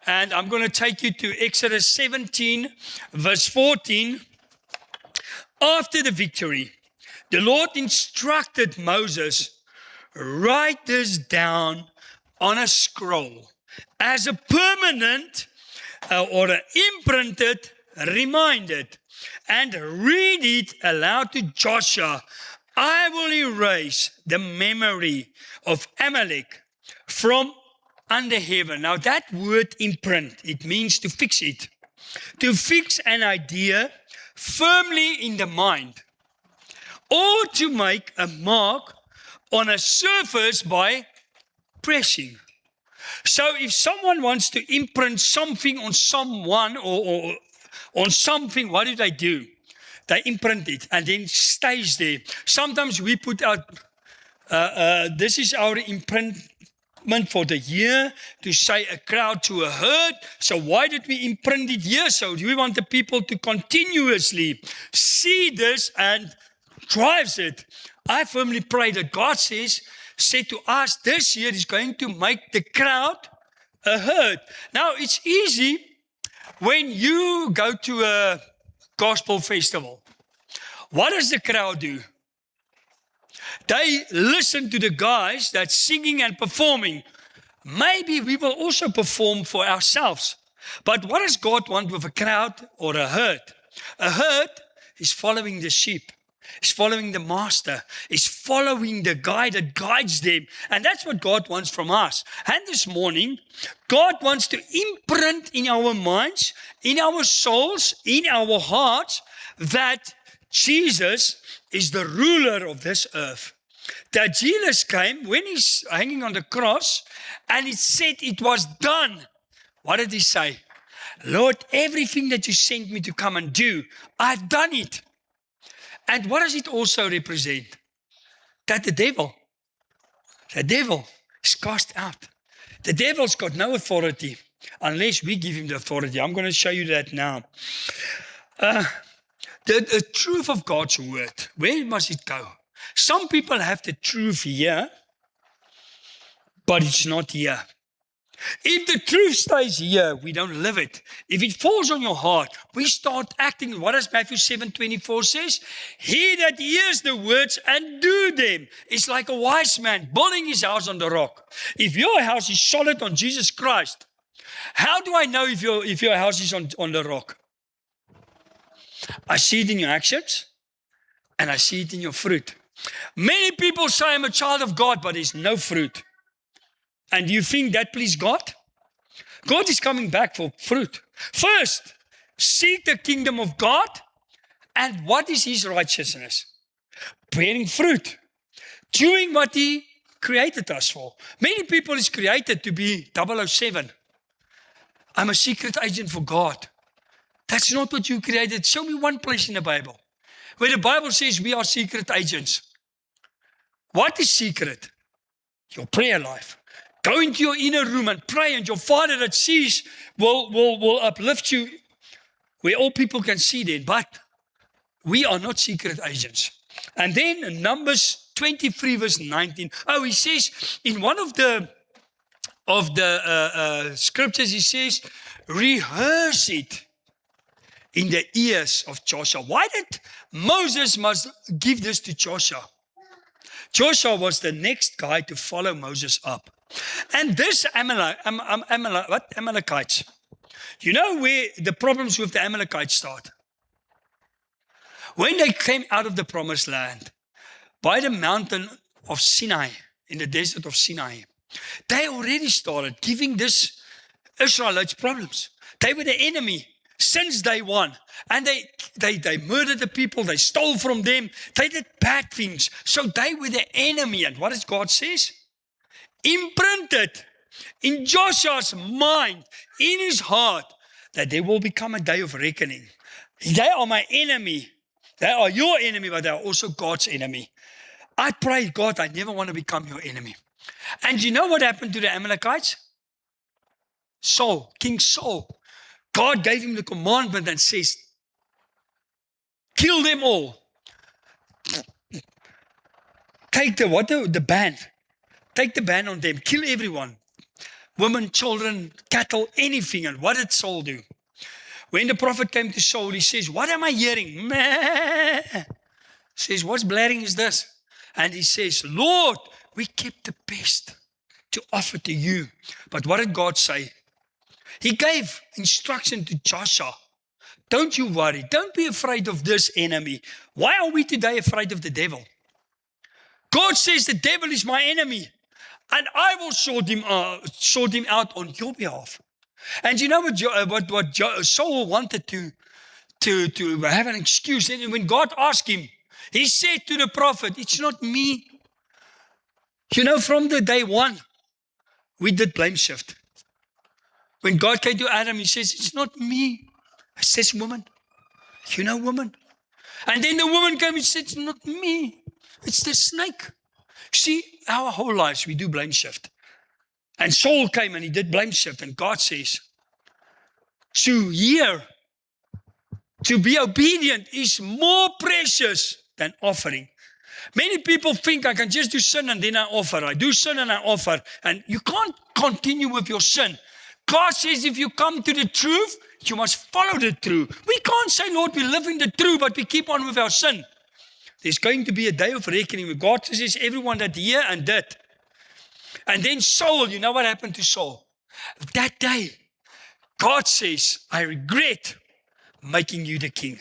And I'm going to take you to Exodus 17, verse 14. After the victory, the Lord instructed Moses, write this down on a scroll as a permanent or an imprinted reminder, and read it aloud to Joshua. I will erase the memory of Amalek from under heaven. Now that word imprint, it means to fix it. To fix an idea firmly in the mind, or to make a mark on a surface by pressing. So if someone wants to imprint something on someone or on something, what do? They imprint it and then it stays there. Sometimes we put out, this is our imprintment for the year, to say a crowd to a herd. So why did we imprint it here? So we want the people to continuously see this and drives it. I firmly pray that God said to us this year is going to make the crowd a herd. Now it's easy when you go to a gospel festival. What does the crowd do? They listen to the guys that's singing and performing. Maybe we will also perform for ourselves. But what does God want with a crowd or a herd? A herd is following the sheep. Is following the master. Is following the guy that guides them. And that's what God wants from us. And this morning, God wants to imprint in our minds, in our souls, in our hearts, that Jesus is the ruler of this earth. That Jesus came when he's hanging on the cross and it said it was done. What did he say? Lord, everything that you sent me to come and do, I've done it. And what does it also represent? That the devil is cast out. The devil's got no authority unless we give him the authority. I'm going to show you that now. The truth of God's word, where must it go? Some people have the truth here, but it's not here. If the truth stays here, we don't live it. If it falls on your heart, we start acting. What does Matthew 7:24 says? He that hears the words and do them is like a wise man building his house on the rock. If your house is solid on Jesus Christ, how do I know if your house is on the rock? I see it in your actions and I see it in your fruit. Many people say I'm a child of God, but there's no fruit. And you think that please God? God is coming back for fruit. First, seek the kingdom of God. And what is his righteousness? Bearing fruit. Doing what he created us for. Many people is created to be 007. I'm a secret agent for God. That's not what you created. Show me one place in the Bible where the Bible says we are secret agents. What is secret? Your prayer life. Go into your inner room and pray, and your Father that sees will uplift you where all people can see then. But we are not secret agents. And then in Numbers 23 verse 19. He says in one of the scriptures, he says, rehearse it in the ears of Joshua. Why did Moses must give this to Joshua? Joshua was the next guy to follow Moses up. And this Amalekites, you know where the problems with the Amalekites start? When they came out of the promised land, by the mountain of Sinai, in the desert of Sinai, they already started giving this Israelites problems. They were the enemy since day one. And they murdered the people, they stole from them, they did bad things. So they were the enemy. And what does God says? Imprinted in Joshua's mind, in his heart, that there will become a day of reckoning. They are my enemy. They are your enemy, but they are also God's enemy. I pray, God, I never want to become your enemy. And you know what happened to the Amalekites? Saul, King Saul. God gave him the commandment and says, kill them all. Take the ban. Take the ban on them. Kill everyone. women, children, cattle, anything. And what did Saul do? When the prophet came to Saul, he says, what am I hearing? Meh. He says, what's blaring is this? And he says, Lord, we kept the best to offer to you. But what did God say? He gave instruction to Joshua. Don't you worry. Don't be afraid of this enemy. Why are we today afraid of the devil? God says the devil is my enemy. And I will sort him out on your behalf. And you know what Saul wanted to have an excuse. And when God asked him, he said to the prophet, it's not me. You know, from the day one, we did blame shift. When God came to Adam, he says, it's not me. It says woman. You know woman. And then the woman came and said, it's not me. It's the snake. See, our whole lives we do blame shift. And Saul came and he did blame shift. And God says, to hear, to be obedient is more precious than offering. Many people think I can just do sin and then I offer. I do sin and I offer. And you can't continue with your sin. God says if you come to the truth, you must follow the truth. We can't say, Lord, we live in the truth, but we keep on with our sin. There's going to be a day of reckoning with God says everyone that hear and did. And then Saul, you know what happened to Saul? That day, God says, I regret making you the king.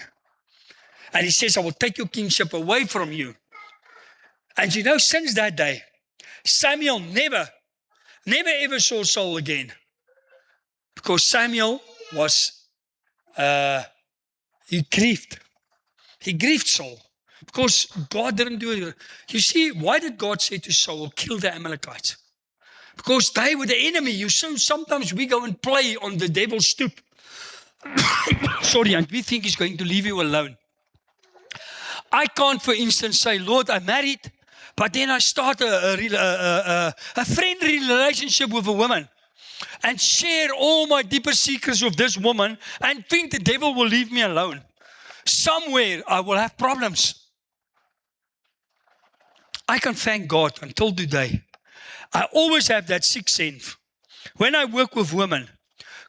And he says, I will take your kingship away from you. And you know, since that day, Samuel never ever saw Saul again. Because Samuel was, he grieved. He grieved Saul. Because God didn't do it. You see, why did God say to Saul, kill the Amalekites? Because they were the enemy. You see, sometimes we go and play on the devil's stoop. Sorry, and we think he's going to leave you alone. I can't, for instance, say, Lord, I'm married, but then I start a friendly relationship with a woman and share all my deepest secrets with this woman and think the devil will leave me alone. Somewhere I will have problems. I can thank God until today. I always have that sixth sense. When I work with women,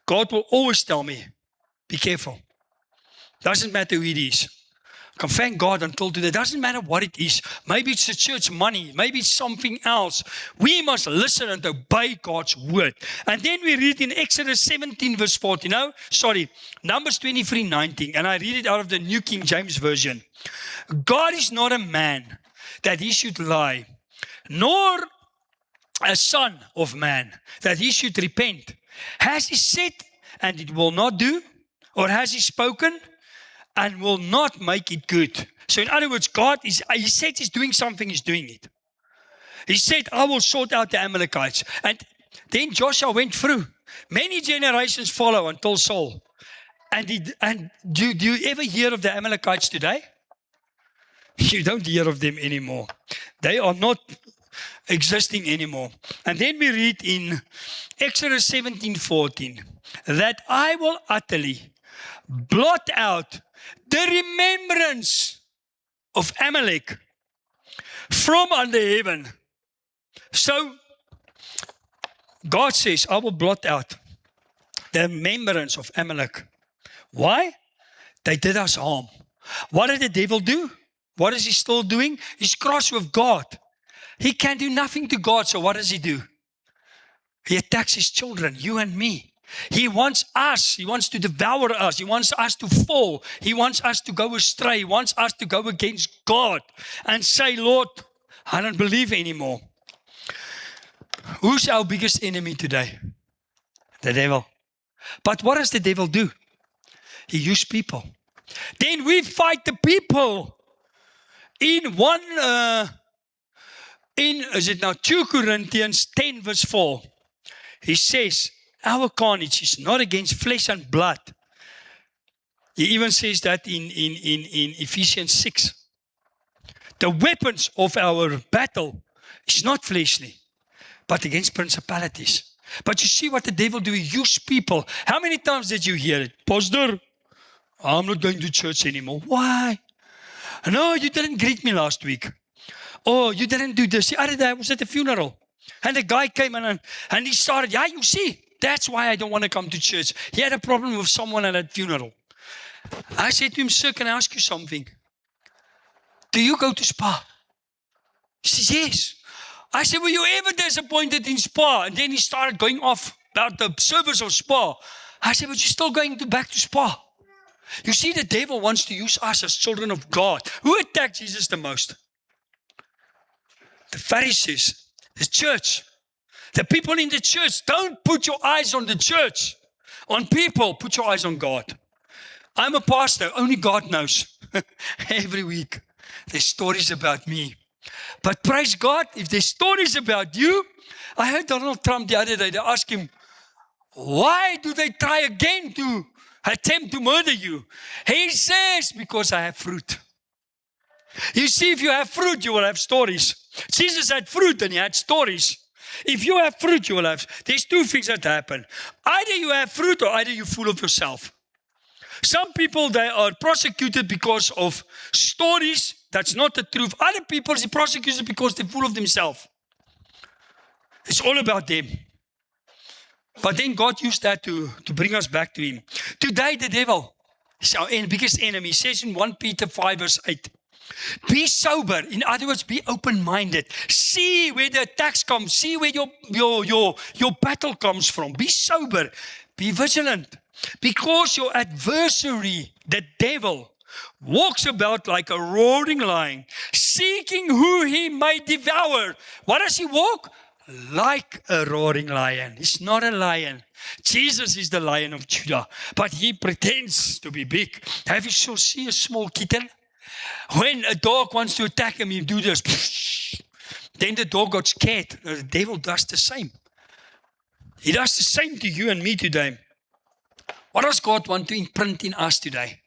God will always tell me, be careful. Doesn't matter who it is. I can thank God until today. Doesn't matter what it is. Maybe it's the church money. Maybe it's something else. We must listen and obey God's word. And then we read in Exodus 17 verse 14. Numbers 23:19. And I read it out of the New King James Version. God is not a man that he should lie, nor a son of man that he should repent. Has he said and it will not do? Or has he spoken and will not make it good? So in other words, God he said he's doing something, he's doing it. He said, I will sort out the Amalekites. And then Joshua went through. Many generations follow until Saul. And do you ever hear of the Amalekites today? You don't hear of them anymore. They are not existing anymore. And then we read in Exodus 17:14 that I will utterly blot out the remembrance of Amalek from under heaven. So God says, I will blot out the remembrance of Amalek. Why? They did us harm. What did the devil do? What is he still doing? He's cross with God. He can do nothing to God, so what does he do? He attacks his children, you and me. He wants us. He wants to devour us. He wants us to fall. He wants us to go astray. He wants us to go against God and say, Lord, I don't believe anymore. Who's our biggest enemy today? The devil. But what does the devil do? He uses people. Then we fight the people. In 2 Corinthians 10 verse 4, he says, our carnage is not against flesh and blood. He even says that in Ephesians 6. The weapons of our battle is not fleshly, but against principalities. But you see what the devil do? He uses people. How many times did you hear it? Pastor, I'm not going to church anymore. Why? No, you didn't greet me last week. Oh, you didn't do this. The other day I was at a funeral. And the guy came in and he started, yeah, you see, that's why I don't want to come to church. He had a problem with someone at a funeral. I said to him, sir, can I ask you something? Do you go to Spa? He says, yes. I said, were you ever disappointed in Spa? And then he started going off about the service of Spa. I said, but you're still going back to Spa. You see, the devil wants to use us as children of God. Who attacked Jesus the most? The Pharisees, the church. The people in the church. Don't put your eyes on the church, on people. Put your eyes on God. I'm a pastor. Only God knows. Every week, there's stories about me. But praise God, if there's stories about you, I heard Donald Trump the other day, they asked him, why do they try again to attempt to murder you? He says, because I have fruit. You see, if you have fruit, you will have stories. Jesus had fruit and he had stories. If you have fruit, you will have. There's two things that happen. Either you have fruit or either you're full of yourself. Some people, they are prosecuted because of stories. That's not the truth. Other people are prosecuted because they're full of themselves. It's all about them. But then God used that to bring us back to Him. Today, the devil is our biggest enemy. He says in 1 Peter 5 verse 8, be sober. In other words, be open-minded. See where the attacks come. See where your battle comes from. Be sober. Be vigilant. Because your adversary, the devil, walks about like a roaring lion, seeking who he may devour. What does he walk? Like a roaring lion. He's not a lion. Jesus is the Lion of Judah, but he pretends to be big. Have you seen a small kitten? When a dog wants to attack him, he do this. Then the dog got scared. The devil does the same. He does the same to you and me today. What does God want to imprint in us today?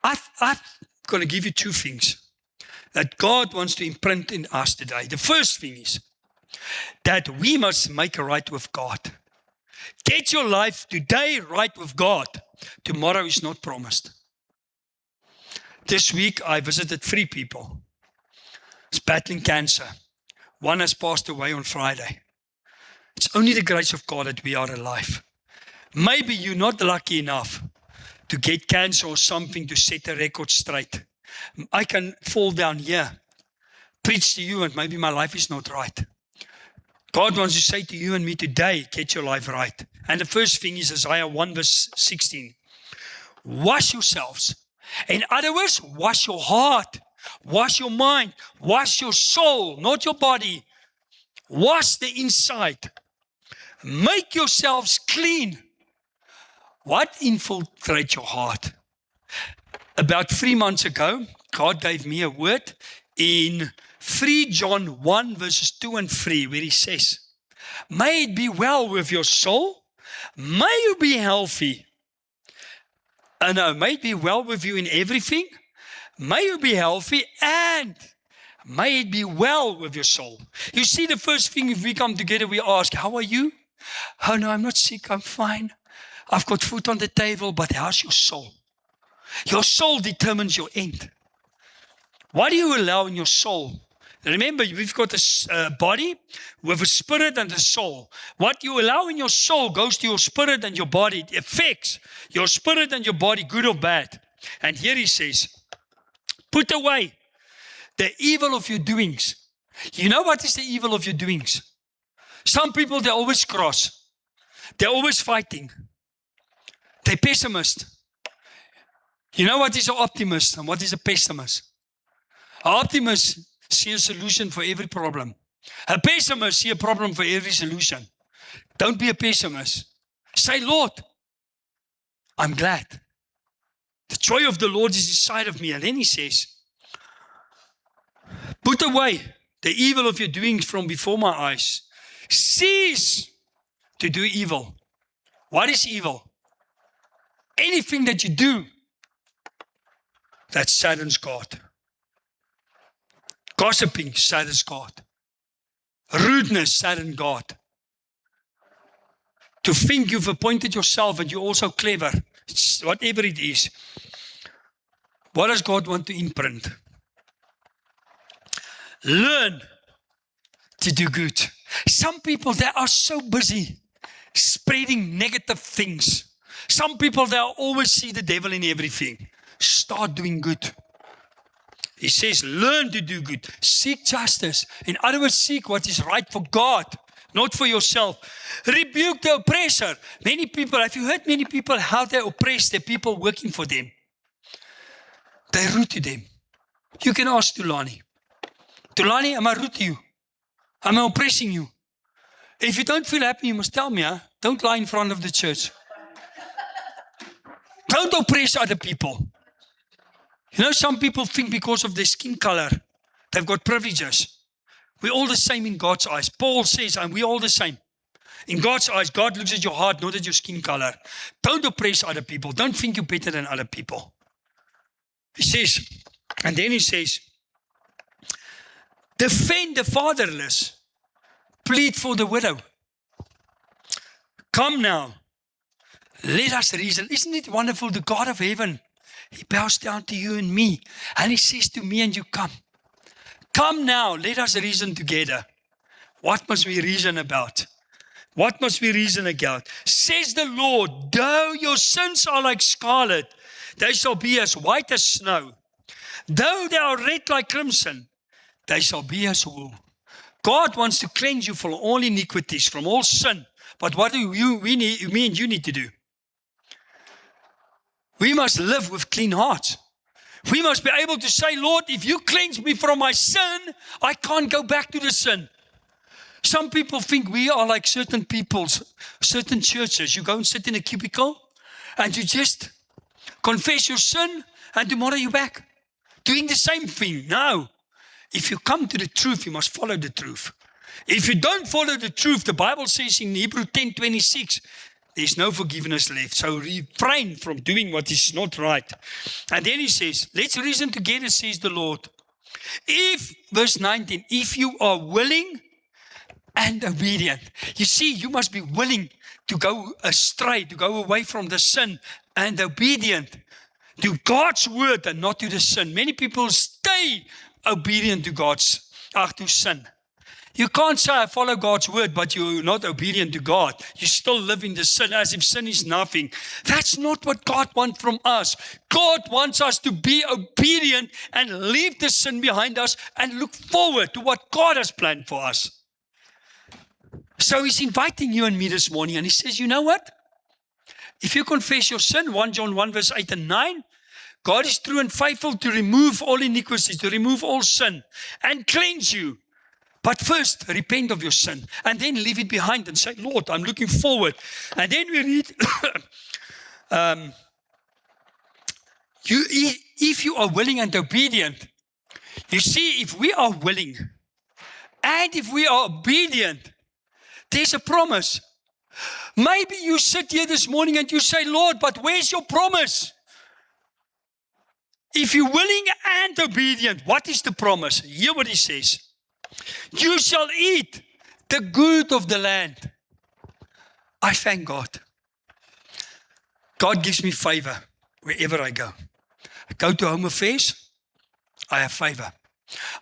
I'm going to give you two things that God wants to imprint in us today. The first thing is that we must make it right with God. Get your life today right with God. Tomorrow is not promised. This week I visited 3 people. It's battling cancer. One has passed away on Friday. It's only the grace of God that we are alive. Maybe you're not lucky enough to get cancer or something to set a record straight. I can fall down here, preach to you, and maybe my life is not right. God wants to say to you and me today, get your life right. And the first thing is Isaiah 1 verse 16. Wash yourselves. In other words, wash your heart, wash your mind, wash your soul, not your body. Wash the inside. Make yourselves clean. What infiltrates your heart? About 3 months ago, God gave me a word in 3 John 1 verses 2 and 3 where he says, may it be well with your soul, may you be healthy. May it be well with you in everything, may you be healthy, and may it be well with your soul. You see, the first thing if we come together, we ask, how are you? Oh no, I'm not sick, I'm fine. I've got food on the table, but how's your soul? Your soul determines your end. What do you allow in your soul? Remember, we've got a body with a spirit and a soul. What you allow in your soul goes to your spirit and your body. It affects your spirit and your body, good or bad. And here he says, put away the evil of your doings. You know what is the evil of your doings? Some people, they're always cross. They're always fighting. They're pessimist. You know what is an optimist and what is a pessimist? An optimist see a solution for every problem. A pessimist see a problem for every solution. Don't be a pessimist. Say, Lord, I'm glad. The joy of the Lord is inside of me. And then he says, put away the evil of your doings from before my eyes. Cease to do evil. What is evil? Anything that you do that saddens God. Gossiping saddens God. Rudeness saddens God. To think you've appointed yourself and you're also clever, whatever it is. What does God want to imprint? Learn to do good. Some people, they are so busy spreading negative things. Some people, they always see the devil in everything. Start doing good. He says, learn to do good. Seek justice. In other words, seek what is right for God, not for yourself. Rebuke the oppressor. Many people, have you heard many people how they oppress the people working for them? They rude to them. You can ask Tulani. Tulani, am I rude to you? Am I oppressing you? If you don't feel happy, you must tell me. Don't lie in front of the church. Don't oppress other people. You know, some people think because of their skin color, they've got privileges. We're all the same in God's eyes. Paul says, and we're all the same. In God's eyes, God looks at your heart, not at your skin color. Don't oppress other people. Don't think you're better than other people. He says, and then he says, defend the fatherless. Plead for the widow. Come now. Let us reason. Isn't it wonderful? The God of heaven, He bows down to you and me. And He says to me and you, come. Come now, let us reason together. What must we reason about? What must we reason about? Says the Lord, though your sins are like scarlet, they shall be as white as snow. Though they are red like crimson, they shall be as wool. God wants to cleanse you from all iniquities, from all sin. But what do me and you need to do? We must live with clean hearts. We must be able to say, Lord, if you cleanse me from my sin, I can't go back to the sin. Some people think we are like certain peoples, certain churches. You go and sit in a cubicle and you just confess your sin and tomorrow you're back doing the same thing. No. If you come to the truth, you must follow the truth. If you don't follow the truth, the Bible says in Hebrews 10:26, there's no forgiveness left. So refrain from doing what is not right. And then he says, let's reason together, says the Lord. Verse 19, if you are willing and obedient. You see, you must be willing to go astray, to go away from the sin, and obedient to God's word and not to the sin. Many people stay obedient to sin. You can't say, I follow God's word, but you're not obedient to God. You still live in the sin as if sin is nothing. That's not what God wants from us. God wants us to be obedient and leave the sin behind us and look forward to what God has planned for us. So He's inviting you and me this morning, and He says, you know what? If you confess your sin, 1 John 1 verse 8 and 9, God is true and faithful to remove all iniquities, to remove all sin and cleanse you. But first, repent of your sin and then leave it behind and say, Lord, I'm looking forward. And then we read, if you are willing and obedient, you see, if we are willing and if we are obedient, there's a promise. Maybe you sit here this morning and you say, Lord, but where's your promise? If you're willing and obedient, what is the promise? Hear what He says. You shall eat the good of the land. I thank God. God gives me favor wherever I go. I go to Home Affairs, I have favor.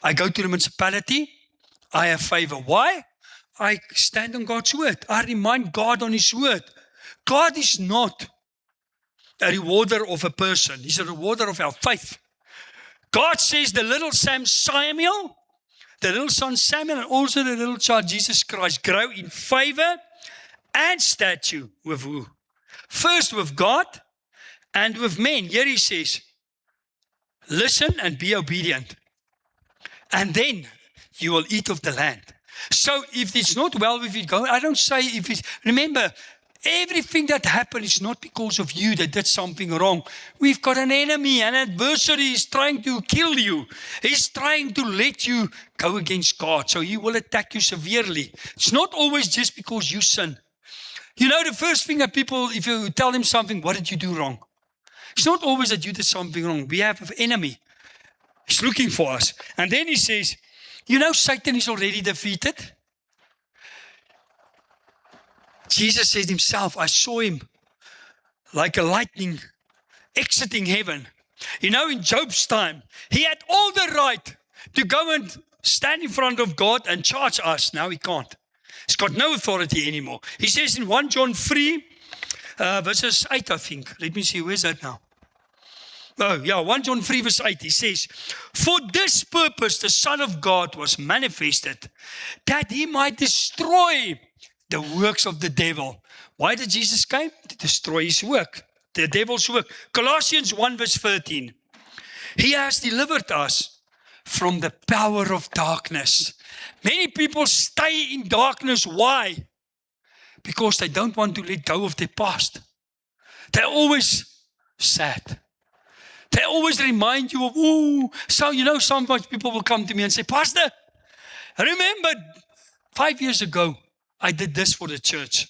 I go to the municipality, I have favor. Why? I stand on God's word. I remind God on His word. God is not a rewarder of a person. He's a rewarder of our faith. God says the little son Samuel, and also the little child Jesus Christ grow in favor and stature with who? First with God and with men. Here He says, listen and be obedient. And then you will eat of the land. So if it's not well with you, I don't say if it's, remember, everything that happened is not because of you that did something wrong. We've got an enemy, an adversary is trying to kill you. He's trying to let you go against God. So He will attack you severely. It's not always just because you sin. You know, the first thing that people, if you tell them something, what did you do wrong? It's not always that you did something wrong. We have an enemy. He's looking for us. And then He says, you know, Satan is already defeated. Jesus said Himself, I saw him like a lightning exiting heaven. You know, in Job's time, he had all the right to go and stand in front of God and charge us. Now he can't. It's got no authority anymore. He says in 1 John 3, verses 8, I think. Let me see, where's that now? Oh, yeah, 1 John 3 verse 8, he says, for this purpose the Son of God was manifested, that he might destroy the works of the devil. Why did Jesus come? To destroy his work, the devil's work. Colossians 1 verse 13, he has delivered us from the power of darkness. Many people stay in darkness. Why? Because they don't want to let go of their past. They're always sad. They always remind you of, so sometimes people will come to me and say, Pastor, I remember 5 years ago, I did this for the church.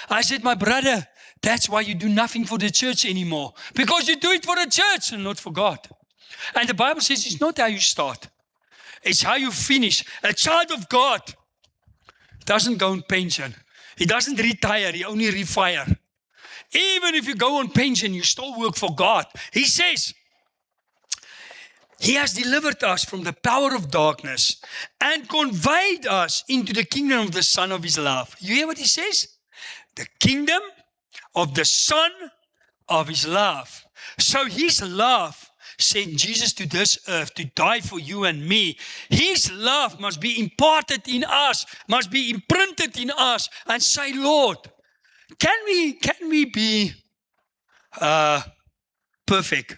I said, my brother, that's why you do nothing for the church anymore. Because you do it for the church and not for God. And the Bible says it's not how you start. It's how you finish. A child of God doesn't go on pension. He doesn't retire. He only refire. Even if you go on pension, you still work for God. He says, he has delivered us from the power of darkness and conveyed us into the kingdom of the Son of his love. You hear what he says? The kingdom of the Son of his love. So his love sent Jesus to this earth to die for you and me. His love must be imparted in us, must be imprinted in us, and say, Lord, can we be perfect?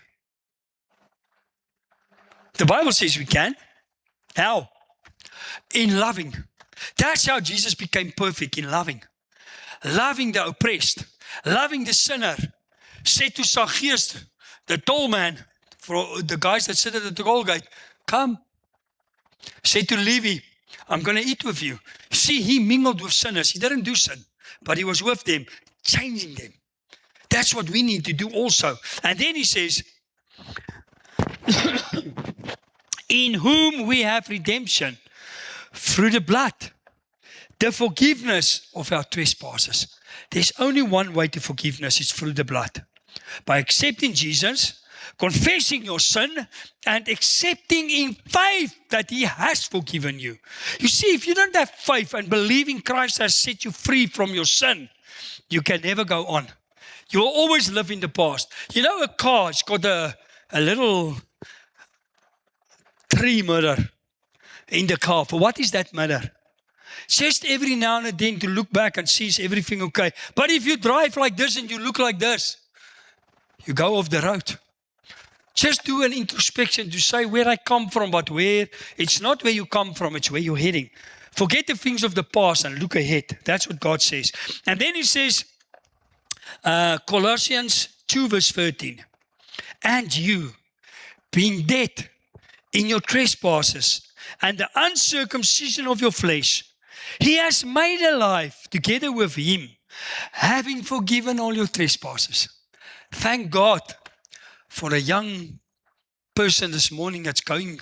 The Bible says we can. How? In loving. That's how Jesus became perfect, in loving. Loving the oppressed, loving the sinner. Said to Zacchaeus, the tall man, for the guys that sit at the toll gate, come. Said to Levi, I'm going to eat with you. See, he mingled with sinners. He didn't do sin, but he was with them, changing them. That's what we need to do also. And then he says, in whom we have redemption through the blood, the forgiveness of our trespasses. There's only one way to forgiveness, it's through the blood. By accepting Jesus, confessing your sin, and accepting in faith that he has forgiven you. You see, if you don't have faith and believing Christ has set you free from your sin, you can never go on. You will always live in the past. You know, a car, it's got a little tree mirror in the car. For what is that mirror? Just every now and then to look back and see is everything okay. But if you drive like this and you look like this, you go off the road. Just do an introspection to say where I come from, but where. It's not where you come from, it's where you're heading. Forget the things of the past and look ahead. That's what God says. And then he says, Colossians 2 verse 13, and you, being dead in your trespasses and the uncircumcision of your flesh, he has made alive together with him, having forgiven all your trespasses. Thank God for a young person this morning that's going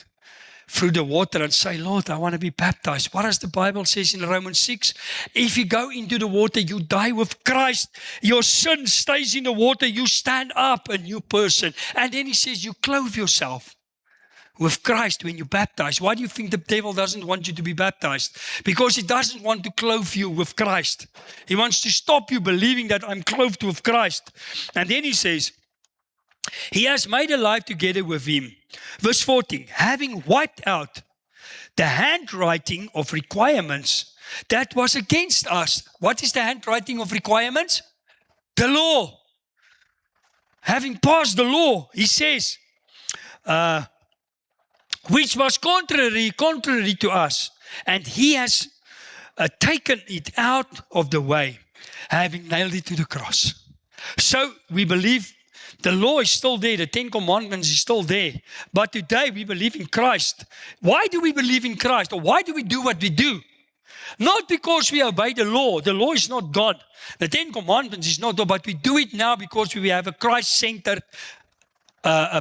through the water and say, Lord, I want to be baptized. What does the Bible says in Romans 6? If you go into the water, you die with Christ. Your sin stays in the water. You stand up, a new person. And then he says, you clothe yourself with Christ when you baptize. Why do you think the devil doesn't want you to be baptized? Because he doesn't want to clothe you with Christ. He wants to stop you believing that I'm clothed with Christ. And then he says, he has made alive together with him. Verse 14, having wiped out the handwriting of requirements that was against us. What is the handwriting of requirements? The law. Having passed the law, he says, which was contrary to us. And he has taken it out of the way, having nailed it to the cross. So we believe the law is still there. The 10 Commandments is still there. But today we believe in Christ. Why do we believe in Christ? Or why do we do what we do? Not because we obey the law. The law is not God. The 10 Commandments is not God. But we do it now because we have a Christ-centered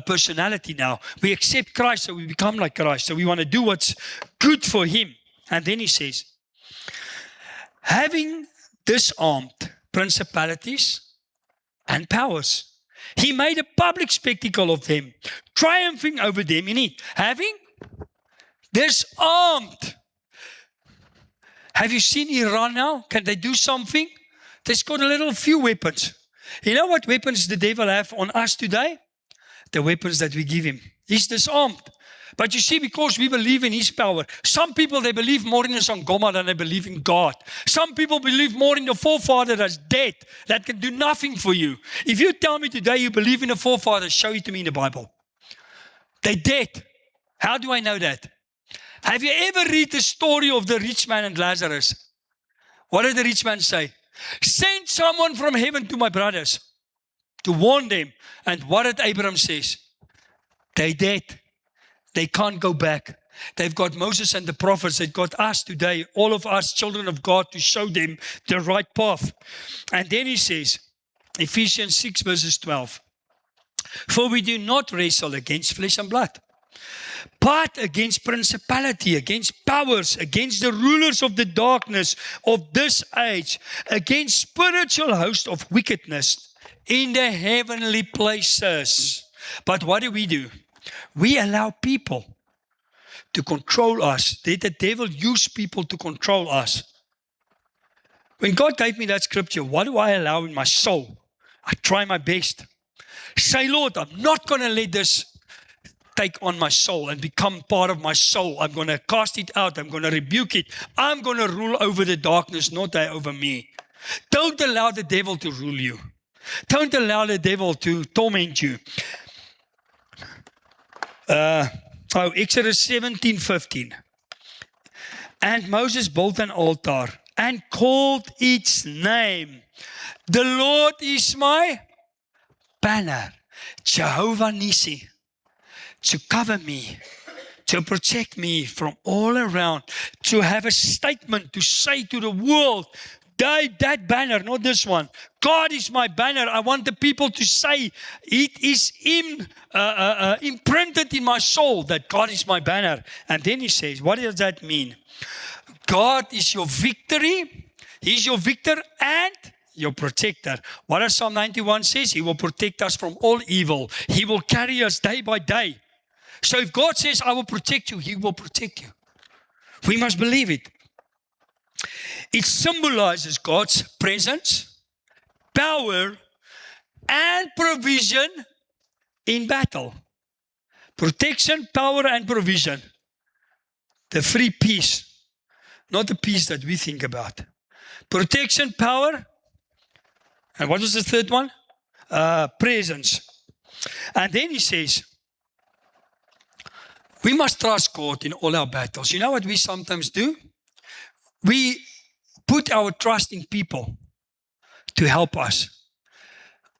personality now. We accept Christ, so we become like Christ. So we want to do what's good for him. And then he says, having disarmed principalities and powers, he made a public spectacle of them, triumphing over them in it. Having disarmed. Have you seen Iran now? Can they do something? They've got a little few weapons. You know what weapons the devil have on us today? The weapons that we give him. He's disarmed. But you see, because we believe in his power, some people, they believe more in the Sangoma than they believe in God. Some people believe more in the forefather that's dead, that can do nothing for you. If you tell me today you believe in the forefather, show it to me in the Bible. They're dead. How do I know that? Have you ever read the story of the rich man and Lazarus? What did the rich man say? Send someone from heaven to my brothers to warn them. And what did Abraham says? They're dead. They can't go back. They've got Moses and the prophets. They've got us today, all of us children of God, to show them the right path. And then he says, Ephesians 6 verses 12, for we do not wrestle against flesh and blood, but against principality, against powers, against the rulers of the darkness of this age, against spiritual hosts of wickedness in the heavenly places. But what do? We allow people to control us. The devil used people to control us. When God gave me that scripture, what do I allow in my soul? I try my best. Say, Lord, I'm not going to let this take on my soul and become part of my soul. I'm going to cast it out. I'm going to rebuke it. I'm going to rule over the darkness, not they over me. Don't allow the devil to rule you. Don't allow the devil to torment you. Exodus 17:15. And Moses built an altar and called its name, the Lord is my banner, Jehovah Nissi, to cover me, to protect me from all around, to have a statement to say to the world, that banner, not this one. God is my banner. I want the people to say it is imprinted in my soul that God is my banner. And then he says, what does that mean? God is your victory. He's your victor and your protector. What does Psalm 91 says? He will protect us from all evil. He will carry us day by day. So if God says, I will protect you, he will protect you. We must believe it. It symbolizes God's presence, power, and provision in battle. Protection, power, and provision. The three P's, not the P's that we think about. Protection, power, and what was the third one? Presence. And then he says, we must trust God in all our battles. You know what we sometimes do? We put our trust in people to help us.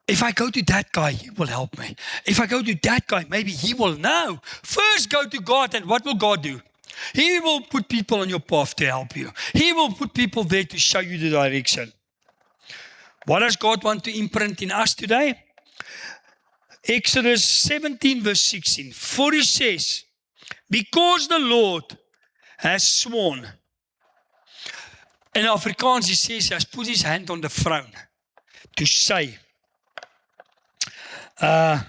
If I go to that guy, he will help me. If I go to that guy, maybe he will know. First go to God, and what will God do? He will put people on your path to help you. He will put people there to show you the direction. What does God want to imprint in us today? Exodus 17 verse 16. For he says, because the Lord has sworn. In Afrikaans, he says, he has put his hand on the throne to say, the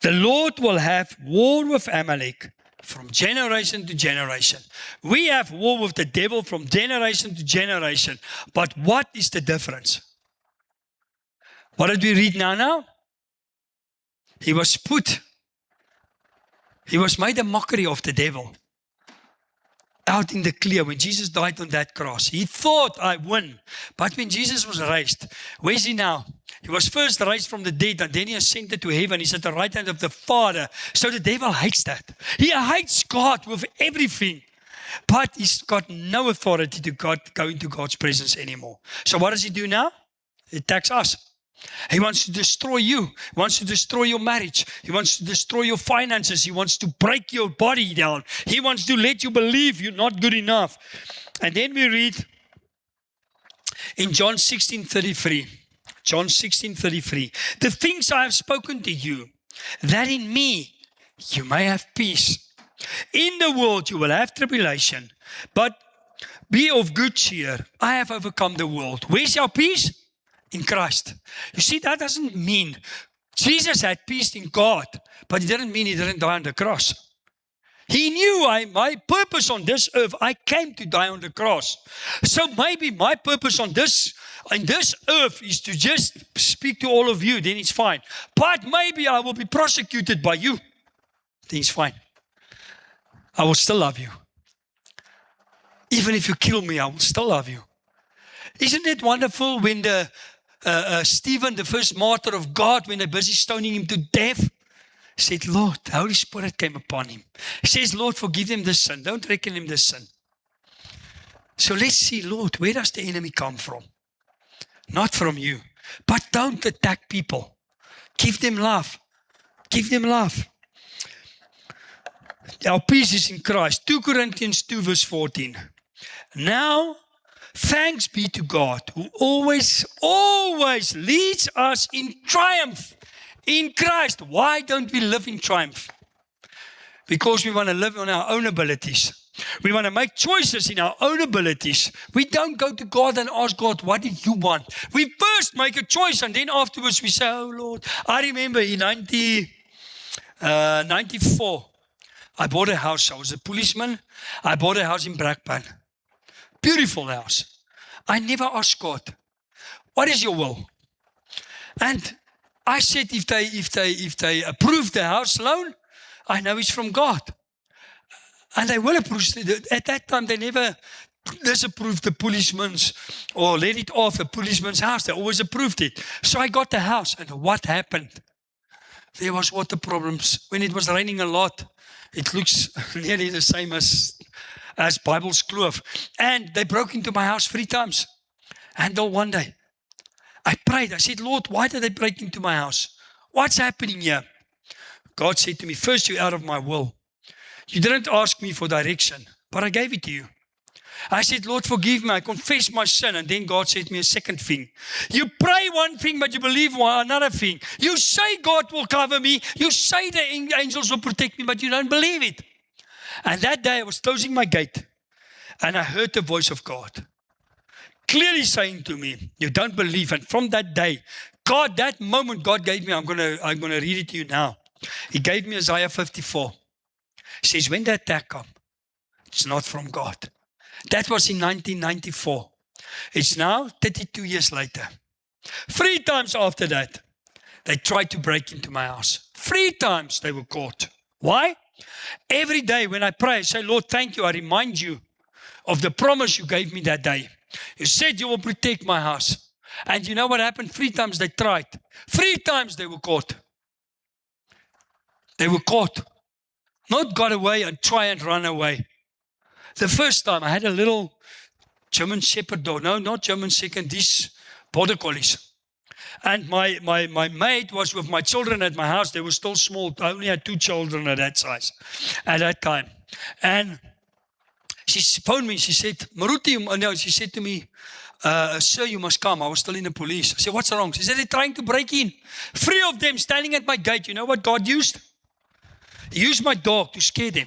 Lord will have war with Amalek from generation to generation. We have war with the devil from generation to generation. But what is the difference? What did we read now? He was made a mockery of the devil. Out in the clear, when Jesus died on that cross, he thought, I win. But when Jesus was raised, where is he now? He was first raised from the dead, and then he ascended to heaven. He's at the right hand of the Father. So the devil hates that. He hates God with everything. But he's got no authority to go into God's presence anymore. So what does he do now? He attacks us. He wants to destroy you. He wants to destroy your marriage. He wants to destroy your finances. He wants to break your body down. He wants to let you believe you're not good enough. And then we read in John 16:33. John 16:33. The things I have spoken to you, that in me you may have peace. In the world you will have tribulation, but be of good cheer. I have overcome the world. Where's our peace? In Christ. You see, that doesn't mean Jesus had peace in God, but it didn't mean he didn't die on the cross. He knew my purpose on this earth. I came to die on the cross. So maybe my purpose on this earth is to just speak to all of you. Then it's fine. But maybe I will be prosecuted by you. Then it's fine. I will still love you. Even if you kill me, I will still love you. Isn't it wonderful when Stephen, the first martyr of God, when they're busy stoning him to death, said, Lord, the Holy Spirit came upon him. He says, Lord, forgive them this sin. Don't reckon him this sin. So let's see, Lord, where does the enemy come from? Not from you. But don't attack people. Give them love. Give them love. Our peace is in Christ. 2 Corinthians 2 verse 14. Now, thanks be to God who always leads us in triumph in Christ. Why don't we live in triumph? Because we want to live on our own abilities. We want to make choices in our own abilities. We don't go to God and ask God, what do you want? We first make a choice and then afterwards we say, oh Lord. I remember in 1994, I bought a house. I was a policeman. I bought a house in Brakpan. Beautiful house. I never asked God, what is your will? And I said, if they approve the house loan, I know it's from God. And they will approve it. At that time, they never disapproved the policeman's or let it off a policeman's house. They always approved it. So I got the house. And what happened? There was water problems. When it was raining a lot, it looks nearly the same as Bible's Kloof. And they broke into my house 3 times. Until one day, I prayed. I said, Lord, why did they break into my house? What's happening here? God said to me, first, you're out of my will. You didn't ask me for direction, but I gave it to you. I said, Lord, forgive me. I confess my sin. And then God said to me a second thing. You pray one thing, but you believe another thing. You say God will cover me. You say the angels will protect me, but you don't believe it. And that day I was closing my gate and I heard the voice of God clearly saying to me, you don't believe. And from that day, God, that moment God gave me, I'm gonna read it to you now. He gave me Isaiah 54. He says, when the attack comes, it's not from God. That was in 1994. It's now 32 years later. 3 times after that, they tried to break into my house. 3 times they were caught. Why? Every day when I pray, I say, Lord, thank you. I remind you of the promise you gave me that day. You said you will protect my house. And you know what happened? 3 times they tried. 3 times they were caught. They were caught. Not got away and try and run away. The first time I had a little German Shepherd dog. No, not German Second, these Border Collies. And my maid was with my children at my house. They were still small. I only had 2 children at that size, at that time. And she phoned me. She said, Maruti, no, she said to me, sir, you must come. I was still in the police. I said, what's wrong? She said, they're trying to break in. 3 of them standing at my gate. You know what God used? He used my dog to scare them.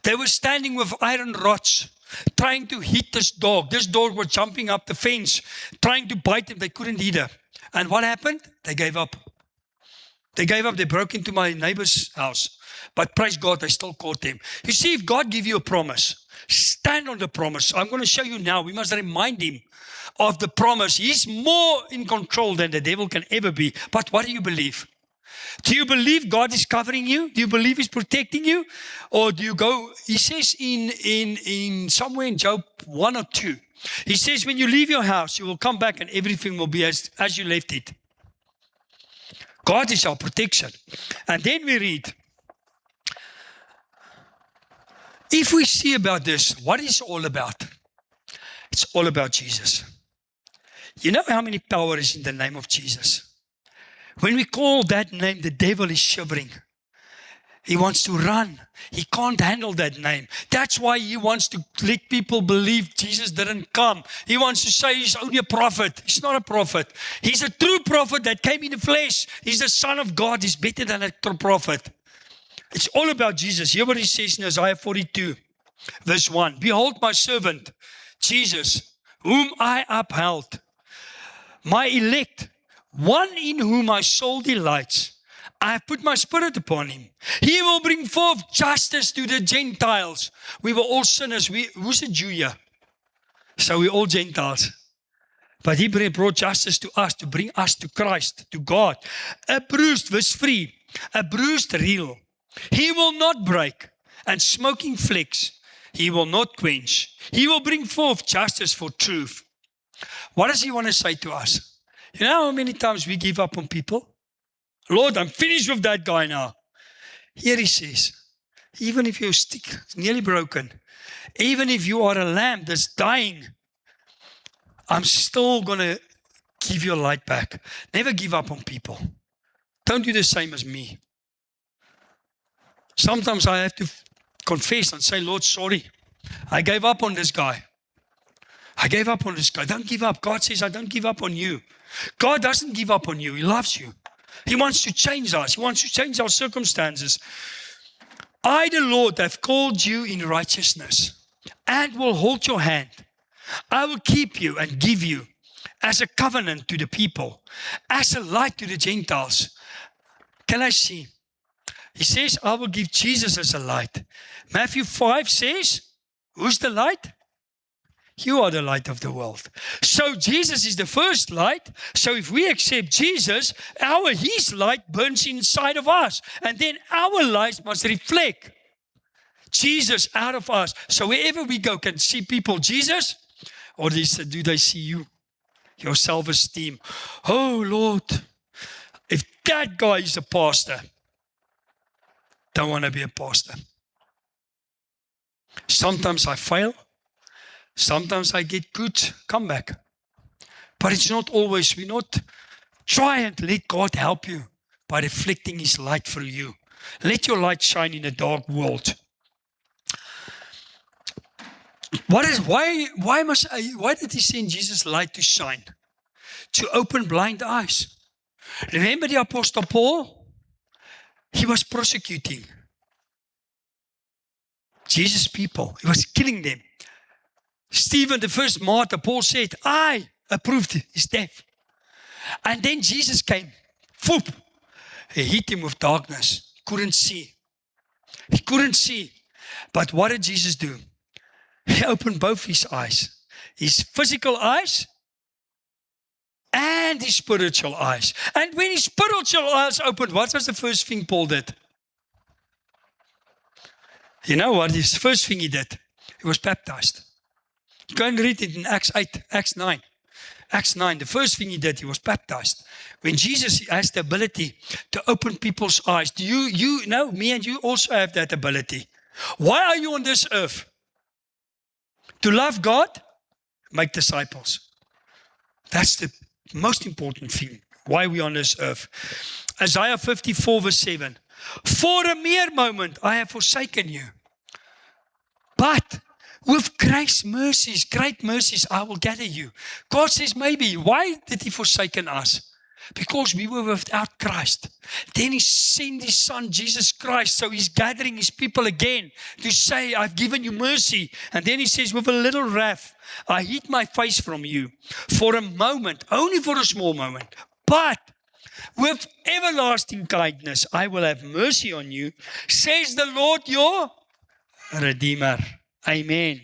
They were standing with iron rods, trying to hit this dog. This dog was jumping up the fence, trying to bite him. They couldn't either. And what happened? They gave up. They gave up. They broke into my neighbor's house. But praise God, they still caught them. You see, if God gives you a promise, stand on the promise. I'm going to show you now. We must remind him of the promise. He's more in control than the devil can ever be. But what do you believe? Do you believe God is covering you? Do you believe he's protecting you? Or do you go, he says in somewhere in Job 1 or 2, he says, when you leave your house, you will come back and everything will be as you left it. God is our protection. And then we read, if we see about this, what is it all about? It's all about Jesus. You know how many power is in the name of Jesus? When we call that name, the devil is shivering. He wants to run. He can't handle that name. That's why he wants to let people believe Jesus didn't come. He wants to say he's only a prophet. He's not a prophet. He's a true prophet that came in the flesh. He's the Son of God. He's better than a true prophet. It's all about Jesus. Hear what he says in Isaiah 42, verse 1. Behold my servant, Jesus, whom I upheld, my elect, one in whom my soul delights. I have put my spirit upon him. He will bring forth justice to the Gentiles. We were all sinners. Who's a Jew here? So we're all Gentiles. But he brought justice to us, to bring us to Christ, to God. A bruised, verse 3, a bruised heel he will not break, and smoking flecks he will not quench. He will bring forth justice for truth. What does he want to say to us? You know how many times we give up on people? Lord, I'm finished with that guy now. Here he says, even if your stick is nearly broken, even if you are a lamb that's dying, I'm still going to give your light back. Never give up on people. Don't do the same as me. Sometimes I have to confess and say, Lord, sorry. I gave up on this guy. I gave up on this guy. Don't give up. God says, I don't give up on you. God doesn't give up on you. He loves you. He wants to change us. He wants to change our circumstances. I, the Lord, have called you in righteousness and will hold your hand. I will keep you and give you as a covenant to the people, as a light to the Gentiles. Can I see? He says, I will give Jesus as a light. Matthew 5 says, who's the light? You are the light of the world. So Jesus is the first light. So if we accept Jesus, his light burns inside of us. And then our light must reflect Jesus out of us. So wherever we go, can see people Jesus, or do they see you? Your self-esteem. Oh Lord, if that guy is a pastor, don't want to be a pastor. Sometimes I fail. Sometimes I get good comeback. But it's not always. We not try and let God help you by reflecting his light through you. Let your light shine in a dark world. Why did he send Jesus' light to shine? To open blind eyes. Remember the Apostle Paul? He was persecuting Jesus' people. He was killing them. Stephen, the first martyr, Paul said, I approved his death. And then Jesus came. Whoop! He hit him with darkness. He couldn't see. He couldn't see. But what did Jesus do? He opened both his eyes. His physical eyes and his spiritual eyes. And when his spiritual eyes opened, what was the first thing Paul did? You know what? His first thing he did? He was baptized. Go and read it in Acts 8, Acts 9. Acts 9, the first thing he did, he was baptized. When Jesus has the ability to open people's eyes, do you know, me and you also have that ability. Why are you on this earth? To love God, make disciples. That's the most important thing. Why we on this earth. Isaiah 54 verse 7. For a mere moment I have forsaken you. But with great mercies, I will gather you. God says maybe, why did he forsaken us? Because we were without Christ. Then he sent his son, Jesus Christ. So he's gathering his people again to say, I've given you mercy. And then he says, with a little wrath, I hid my face from you for a moment, only for a small moment. But with everlasting kindness, I will have mercy on you, says the Lord your Redeemer. Amen.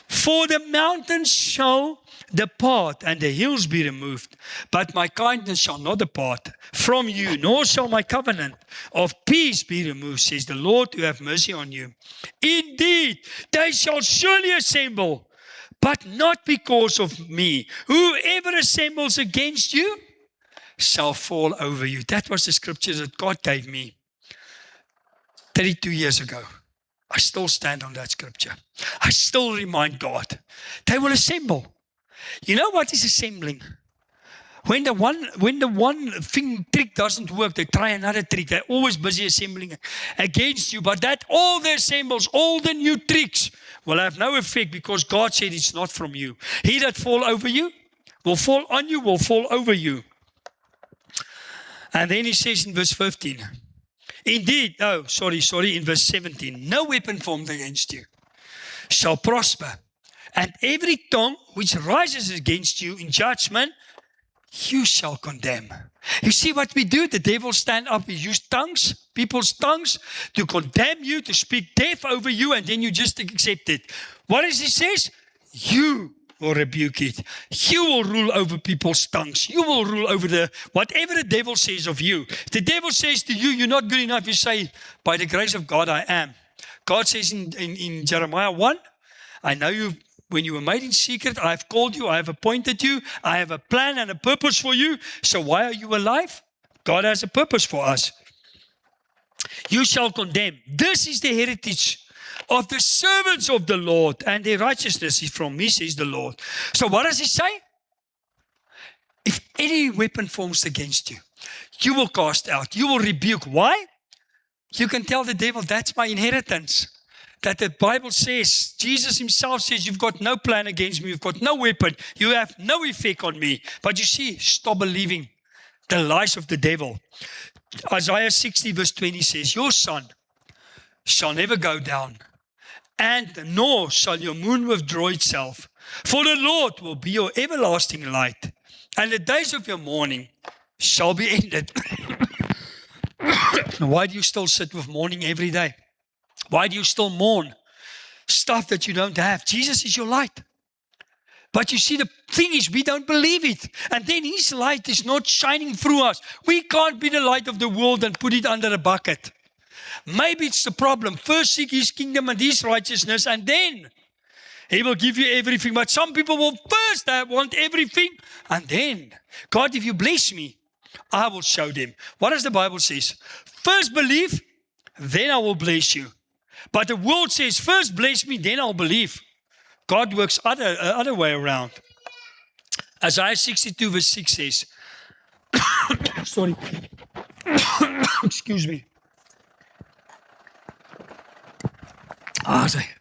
For the mountains shall depart and the hills be removed, but my kindness shall not depart from you, nor shall my covenant of peace be removed, says the Lord who have mercy on you. Indeed, they shall surely assemble, but not because of me. Whoever assembles against you shall fall over you. That was the scripture that God gave me 32 years ago. I still stand on that scripture. I still remind God. They will assemble. You know what is assembling? When the one trick doesn't work, they try another trick. They're always busy assembling against you. But that all the assembles, all the new tricks will have no effect because God said it's not from you. He that fall over you will fall on you, will fall over you. And then he says in verse 15, indeed, in verse 17, no weapon formed against you shall prosper, and every tongue which rises against you in judgment, you shall condemn. You see what we do? The devil stand up, he use tongues, people's tongues, to condemn you, to speak death over you, and then you just accept it. What does he say? You will rebuke it. You will rule over people's tongues. You will rule over whatever the devil says of you. If the devil says to you, you're not good enough, you say, by the grace of God, I am. God says in Jeremiah 1, I know you when you were made in secret. I have called you. I have appointed you. I have a plan and a purpose for you. So why are you alive? God has a purpose for us. You shall condemn. This is the heritage of the servants of the Lord, and their righteousness is from me, says the Lord. So what does he say? If any weapon forms against you, you will cast out. You will rebuke. Why? You can tell the devil, that's my inheritance. That the Bible says, Jesus himself says, you've got no plan against me. You've got no weapon. You have no effect on me. But you see, stop believing the lies of the devil. Isaiah 60 verse 20 says, your sun shall never go down, and nor shall your moon withdraw itself. For the Lord will be your everlasting light, and the days of your mourning shall be ended. Why do you still sit with mourning every day? Why do you still mourn stuff that you don't have? Jesus is your light. But you see, the thing is, we don't believe it. And then his light is not shining through us. We can't be the light of the world and put it under a bucket. Maybe it's the problem. First seek his kingdom and his righteousness, and then he will give you everything. But some people will first want everything, and then, God, if you bless me, I will show them. What does the Bible say? First believe, then I will bless you. But the world says, first bless me, then I'll believe. God works other way around. Isaiah 62 verse 6 says, sorry, excuse me.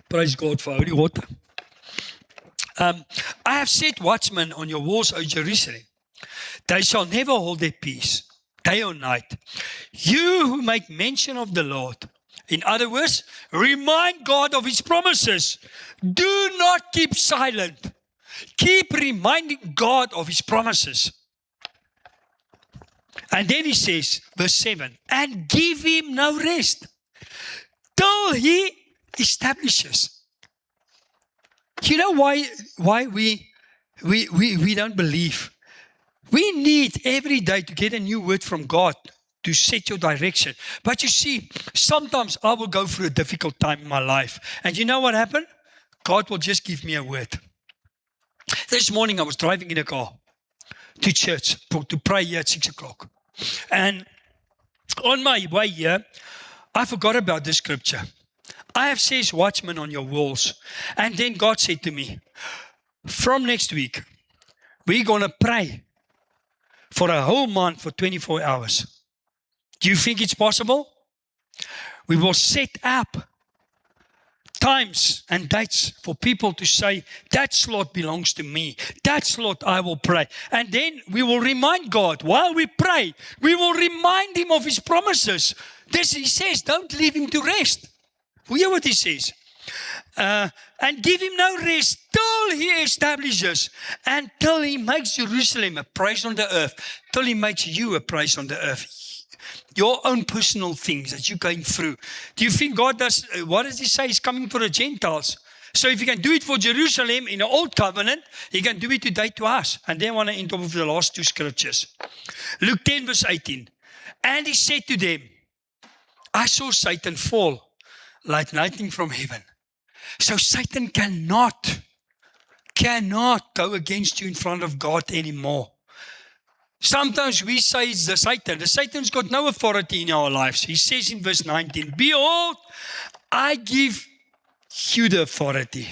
Praise God for holy water. I have set watchmen on your walls, O Jerusalem. They shall never hold their peace, day or night. You who make mention of the Lord. In other words, remind God of his promises. Do not keep silent. Keep reminding God of his promises. And then he says, verse 7, and give him no rest till he establishes. You know why we don't believe? We need every day to get a new word from God to set your direction. But you see, sometimes I will go through a difficult time in my life. And you know what happened? God will just give me a word. This morning I was driving in a car to church to pray here at 6 o'clock. And on my way here, I forgot about this scripture. I have says watchmen on your walls. And then God said to me, from next week, we're going to pray for a whole month for 24 hours. Do you think it's possible? We will set up times and dates for people to say, that slot belongs to me. That slot I will pray. And then we will remind God, while we pray, we will remind him of his promises. This he says, don't leave him to rest. You hear what he says? And give him no rest till he establishes, and till he makes Jerusalem a praise on the earth, till he makes you a praise on the earth. Your own personal things that you're going through. Do you think God does, what does he say? He's coming for the Gentiles. So if he can do it for Jerusalem in the old covenant, he can do it today to us. And then I want to end up with the last two scriptures. Luke 10 verse 18. And he said to them, I saw Satan fall like lightning from heaven. So Satan cannot go against you in front of God anymore. Sometimes we say it's the Satan. The Satan's got no authority in our lives. He says in verse 19, behold, I give you the authority.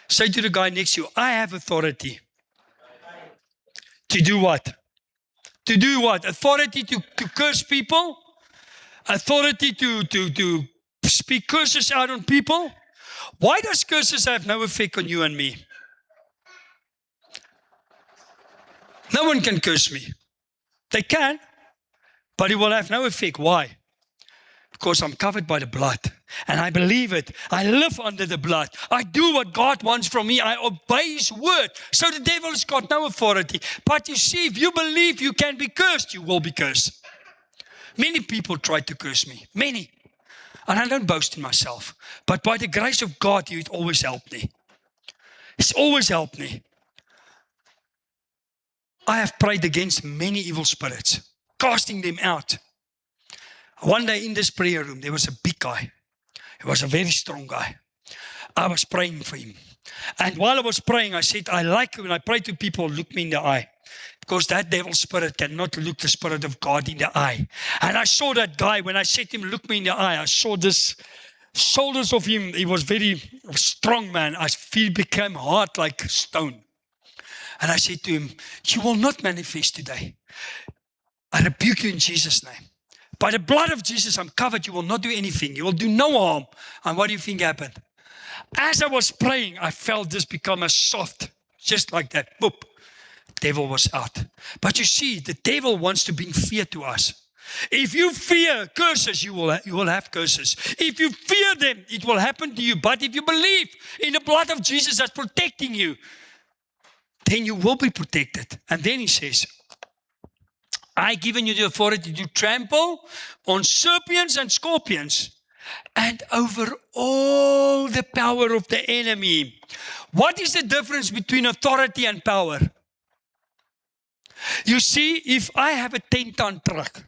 Say to the guy next to you, I have authority. To do what? To do what? Authority to curse people? Authority to speak curses out on people? Why does curses have no effect on you and me? No one can curse me. They can, but it will have no effect. Why? Because I'm covered by the blood. And I believe it. I live under the blood. I do what God wants from me. I obey His word. So the devil has got no authority. But you see, if you believe you can be cursed, you will be cursed. Many people tried to curse me. Many. And I don't boast in myself. But by the grace of God, it always helped me. It's always helped me. I have prayed against many evil spirits, casting them out. One day in this prayer room, there was a big guy. He was a very strong guy. I was praying for him. And while I was praying, I said, I like when I pray to people, look me in the eye. Because that devil spirit cannot look the Spirit of God in the eye. And I saw that guy, when I said to him, look me in the eye, I saw this shoulders of him. He was very strong man. I feel he became hard like stone. And I said to him, you will not manifest today. I rebuke you in Jesus' name. By the blood of Jesus, I'm covered. You will not do anything. You will do no harm. And what do you think happened? As I was praying, I felt this become a soft, just like that. Boop. Devil was out. But you see, the devil wants to bring fear to us. If you fear curses, you will have curses. If you fear them, it will happen to you. But if you believe in the blood of Jesus that's protecting you, then you will be protected. And then he says, I given you the authority to trample on serpents and scorpions and over all the power of the enemy. What is the difference between authority and power? You see, if I have a 10-ton truck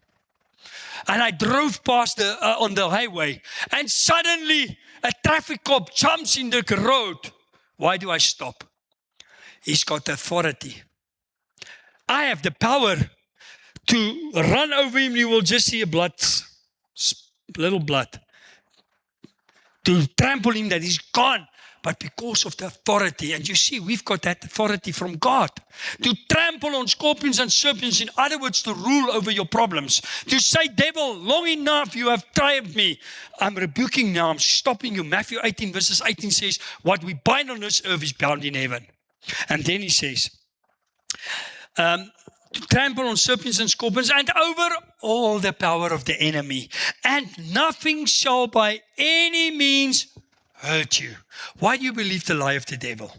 and I drove past on the highway and suddenly a traffic cop jumps in the road, why do I stop? He's got authority. I have the power to run over him. You will just see little blood. To trample him, that he's gone. But because of the authority, and you see, we've got that authority from God. To trample on scorpions and serpents, in other words, to rule over your problems. To say, devil, long enough you have tried me. I'm rebuking now, I'm stopping you. Matthew 18 verses 18 says, what we bind on this earth is bound in heaven. And then he says, to trample on serpents and scorpions and over all the power of the enemy. And nothing shall by any means hurt you. Why do you believe the lie of the devil?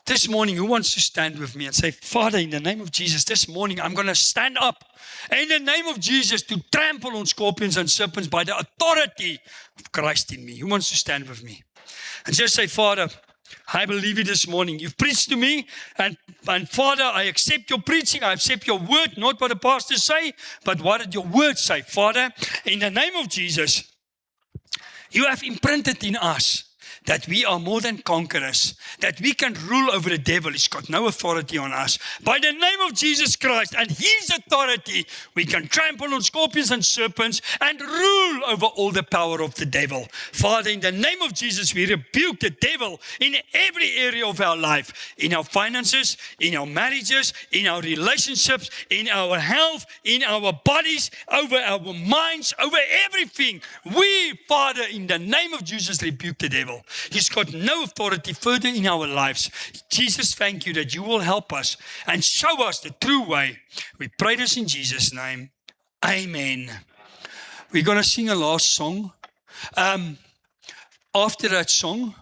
This morning, who wants to stand with me and say, Father, in the name of Jesus, this morning I'm going to stand up in the name of Jesus to trample on scorpions and serpents by the authority of Christ in me. Who wants to stand with me? And just say, Father, I believe it this morning. You've preached to me, and Father, I accept your preaching. I accept your word, not what the pastors say, but what did your word say? Father, in the name of Jesus, you have imprinted in us that we are more than conquerors, that we can rule over the devil. He's got no authority on us. By the name of Jesus Christ and His authority, we can trample on scorpions and serpents and rule over all the power of the devil. Father, in the name of Jesus, we rebuke the devil in every area of our life, in our finances, in our marriages, in our relationships, in our health, in our bodies, over our minds, over everything. We, Father, in the name of Jesus, rebuke the devil. He's got no authority further in our lives. Jesus, thank you that you will help us and show us the true way. We pray this in Jesus' name. Amen. We're going to sing a last song. After that song,